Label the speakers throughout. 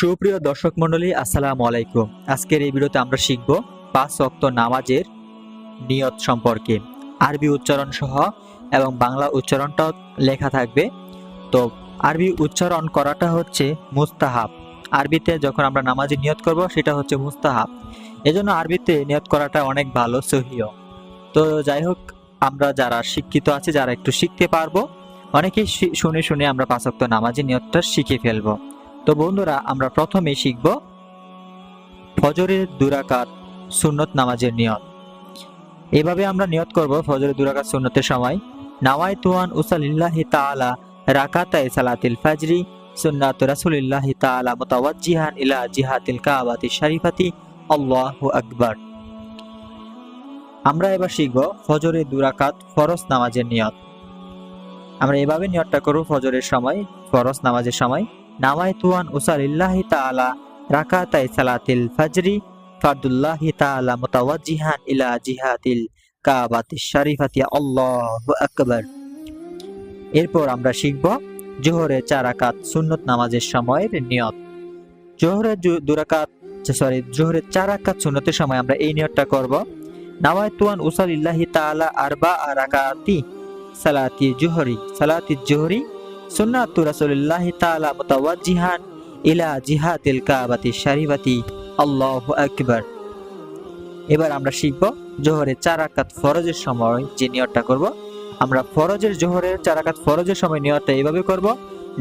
Speaker 1: সুপ্রিয় দর্শক মণ্ডলী, আসসালামু আলাইকুম। আজকের এই ভিডিওতে আমরা শিখব 5 ওয়াক্ত নামাজের নিয়ত সম্পর্কে। আরবি উচ্চারণ সহ এবং বাংলা উচ্চারণটাও লেখা থাকবে। তো আরবি উচ্চারণ করাটা হচ্ছে মুস্তাহাব। আরবিতে যখন আমরা নামাজের নিয়ত করব সেটা হচ্ছে মুস্তাহাব। এজন্য আরবিতে নিয়ত করাটা অনেক ভালো, সহিহ। তো যাই হোক, আমরা যারা শিক্ষিত আছে, যারা একটু শিখতে পারবো, অনেকেই শুনে শুনে আমরা 5 ওয়াক্ত নামাজের নিয়তটা শিখে ফেলবো। তো বন্ধুরা, আমরা প্রথমে শিখব ফজরের 2 রাকাত সুন্নত নামাজের নিয়ত। এভাবে আমরা নিয়ত করব ফজরের 2 রাকাত সুন্নতের সময়, নাওয়াইতু আন উসাল্লিল্লাহি তাআলা রাকাতাই সালাতিল ফাজরি সুন্নাতু রাসূলিল্লাহি তাআলা মুতাওয়াজ্জিহান ইলা জিহাতিল কাবাতি শরীফাতি, আল্লাহু আকবার। আমরা এবার শিখব ফজরের 2 রাকাত ফরজ নামাজের নিয়ত। আমরা এভাবে নিয়তটা করব ফজরের সময়, ফরজ নামাজের সময়, নাওয়াইতু আন উসাল্লিল্লাহি তাআলা রাকাতাই সালাতিল ফাজরি ফারদুল্লাহি তাআলা মুতাওয়াজ্জিহান ইলা জিহাতিল কাবাতি শরীফাতি, আল্লাহু আকবার। এরপর আমরা শিখব জোহরের 4 রাকাত সুন্নত নামাজের সময়ের নিয়ত। জোহরের 4 রাকাত সুন্নতের সময় আমরা এই নিয়তটা করব, নাওয়াইতু আন উসাল্লিল্লাহি তাআলা আরবা'a রাকাতি সালাতি জোহরি সুন্নাতু রাসূলিল্লাহি তাআলা মুতাওয়াজ্জিহান ইলা জিহাতিল কাবাতি শরীফাতি, আল্লাহু আকবার। এবার আমরা শিখব জোহরের 4 রাকাত ফরজের সময় যে নিয়তটা করব। আমরা জোহরের 4 রাকাত ফরজের সময় নিয়তটা এইভাবে করব,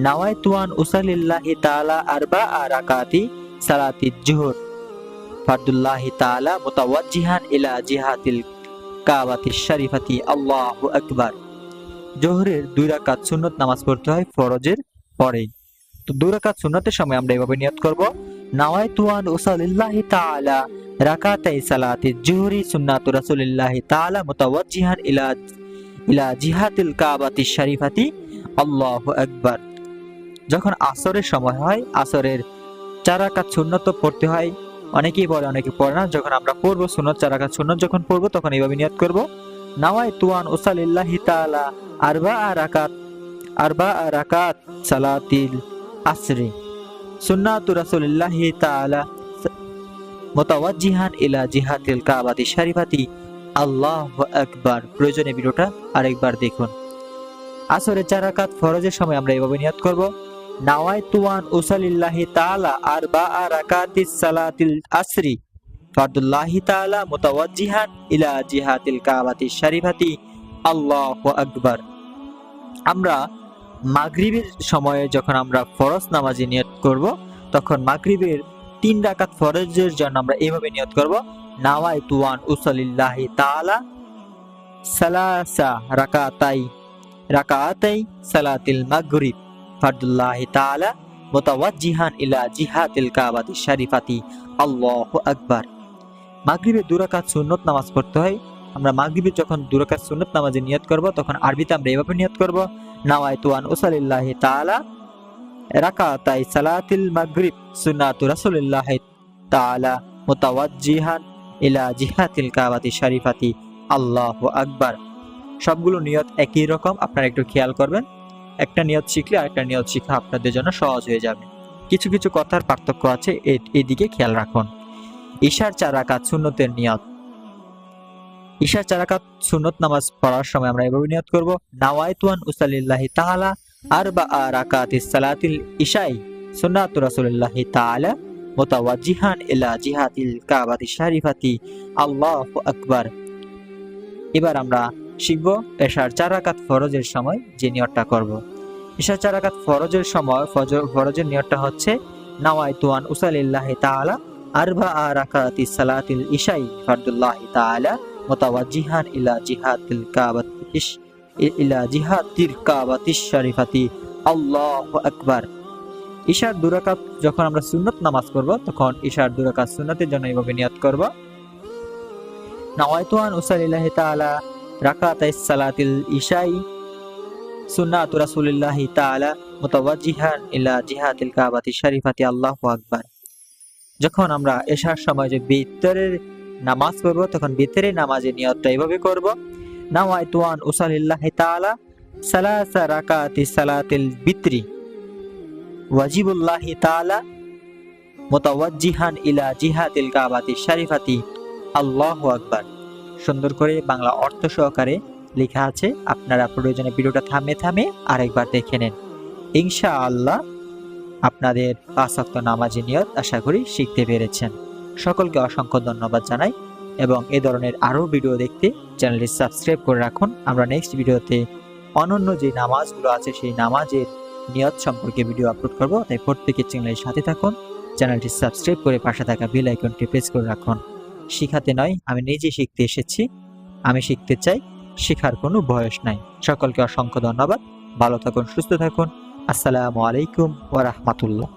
Speaker 1: নাওয়াইতু আন উসাল্লিল্লাহি তাআলা আরবা'a রাকাতি সালাতি জোহর ফারদুল্লাহি তাআলা মুতাওয়াজ্জিহান ইলা জিহাতিল কাবাতি শরীফাতি, আল্লাহু আকবার। জোহরের 2 রাকাত সুন্নত নামাজ পড়তে হয় ফরজের পরে। তো 2 রাকাত সুন্নতের সময় আমরা এভাবে নিয়ত করব, নাওয়াইতু আন উসাল্লিল্লাহি তাআলা রাকাতাই সালাতি জোহরি সুন্নাতু রাসূলিল্লাহি তাআলা মুতাওয়াজ্জিহান ইলা জিহাতিল কাবাতি শরীফাতি, আল্লাহু আকবার। যখন আসরের সময় হয়, আসরের 4 রাকাত সুন্নত পড়তে হয়। অনেকেই পড়ে, অনেকে পড়ে না। যখন আমরা পড়বো সুন্নত 4 রাকাত সুন্নত যখন পড়বো, তখন এইভাবে নিয়ত করব, নাওয়াইতু আন উসাল্লিল্লাহি তাআলা আরবা'a রাকাত সালাতিল আসরি সুন্নাতু রাসূলিল্লাহি তাআলা মুতাওয়াজ্জিহান ইলা জিহাতিল কাবাতি শরীফাতি, আল্লাহু আকবার। প্রয়োজনে ভিডিওটা আরেকবার দেখুন। আসরের 4 রাকাত ফরজের সময় আমরা এভাবে নিয়ত করব, নাওয়াইতু আন উসাল্লিল্লাহি তাআলা আরবা'a রাকাতিস সালাতিল আসরি ফারদুল্লাহি তাআলা মুতাওয়াজ্জিহান ইলা জিহাতিল কাবাতি শরীফাতি, আল্লাহু আকবার। আমরা মাগরিবের সময়ে যখন আমরা ফরজ নামাজে নিয়ত করব, তখন মাগরিবের 3 রাকাত ফরজের জন্য আমরা এভাবে নিয়ত করব, নাওয়াইতু আন উসাল্লিল্লাহি তাআলা সালাসা রাকাতাই সালাতিল মাগরিব ফারদুল্লাহি তাআলা মুতাওয়াজ্জিহান ইলা জিহাতিল কাবাতি শরীফাতি, আল্লাহু আকবার। মাগরিবের 2 রাকাত সুন্নত নামাজ পড়তে হয়। আমরা মাগরিবের যখন 2 রাকাত সুন্নত নামাজে নিয়ত করব, তখন আরবিতে আমরা এভাবে নিয়ত করব, নাওয়াইতু আন উসাল্লিল্লাহি তাআলা রাকাতাই সালাতিল মাগরিব সুন্নাতু রাসূলিল্লাহি তাআলা মুতাওয়াজ্জিহান ইলা জিহাতিল কাবাতি শরীফাতি, আল্লাহু আকবার। সবগুলো নিয়ত একই রকম, আপনারা একটু খেয়াল করবেন। একটা নিয়ত শিখলে আরেকটা নিয়ত শেখা আপনাদের জন্য সহজ হয়ে যাবে। কিছু কিছু কথার পার্থক্য আছে, এদিকে খেয়াল রাখুন। ইশার 4 রাকাত সুন্নতের নিয়ত। ইশার 4 রাকাত সুন্নত নামাজ পড়ার সময় আমরা এভাবে নিয়ত করব, নাওয়াইতু আন উসাল্লিল্লাহি তাআলা আরবা'a রাকাতিস সালাতিল ইশাই সুন্নাতু রাসূলিল্লাহি তাআলা মুতাওয়াজ্জিহান ইলা জিহাতিল কাবাতি শরীফাতি, আল্লাহু আকবার। এবার আমরা শিখব এশার 4 রাকাত ফরজের সময় যে নিয়তটা করব। এশার 4 রাকাত ফরজের সময় ফরজের নিয়তটা হচ্ছে, নাওয়াইতু আন উসাল্লিল্লাহি তাআলা আরবা'a রাকাতিস সালাতিল ইশাই ফারদুল্লাহি তাআলা মুতাওয়াজ্জিহান ইলা জিহাতিল কাবাতি শরীফাতি, আল্লাহু আকবার। ইশার 2 রাকাত যখন আমরা সুন্নত নামাজ পড়ব, তখন ইশার 2 রাকাত সুন্নতের জন্য এইভাবে নিয়ত করব, নাওয়াইতু আন উসাল্লিল্লাহি তাআলা রাকাতাইস সালাতিল ইশাই সুন্নাতু রাসূলিল্লাহি তাআলা মুতাওয়াজ্জিহান ইলা জিহাতিল কাবাতি শরীফাতি, আল্লাহু আকবার। যখন আমরা এশার সময় যে বিতরের নামাজ পড়ব, তখন বিতরের নামাজের নিয়তটা এইভাবে করব, নাওয়াইতু আন উসাল্লিল্লাহি তাআলা সালাসা রাকাতি সালাতিল বিতরি ওয়াজিবুল্লাহি তাআলা মুতাওয়াজ্জিহান ইলা জিহাতিল কাবাতি শরীফাতি আল্লাহু আকবার। সুন্দর করে বাংলা অর্থ সহকারে লেখা আছে, আপনারা প্রয়োজনে ভিডিওটা থামে আরেকবার দেখে নেন। ইনশাআল্লাহ আপনাদের 5 ওয়াক্ত নামাজের নিয়ত আশা করি শিখতে পেরেছেন। সকলকে অসংখ্য ধন্যবাদ জানাই এবং এ ধরনের আরও ভিডিও দেখতে চ্যানেলটি সাবস্ক্রাইব করে রাখুন। আমরা নেক্সট ভিডিওতে অনন্য যে নামাজগুলো আছে সেই নামাজের নিয়ত সম্পর্কে ভিডিও আপলোড করব, তাই প্রত্যেকের চ্যানেলের সাথে থাকুন, চ্যানেলটি সাবস্ক্রাইব করে পাশে থাকা বেল আইকনটি প্রেস করে রাখুন। শিখাতে নয়, আমি নিজে শিখতে এসেছি, আমি শিখতে চাই, শেখার কোনো বয়স নাই। সকলকে অসংখ্য ধন্যবাদ, ভালো থাকুন, সুস্থ থাকুন। আসসালামু আলাইকুম ওয়া রাহমাতুল্লাহ।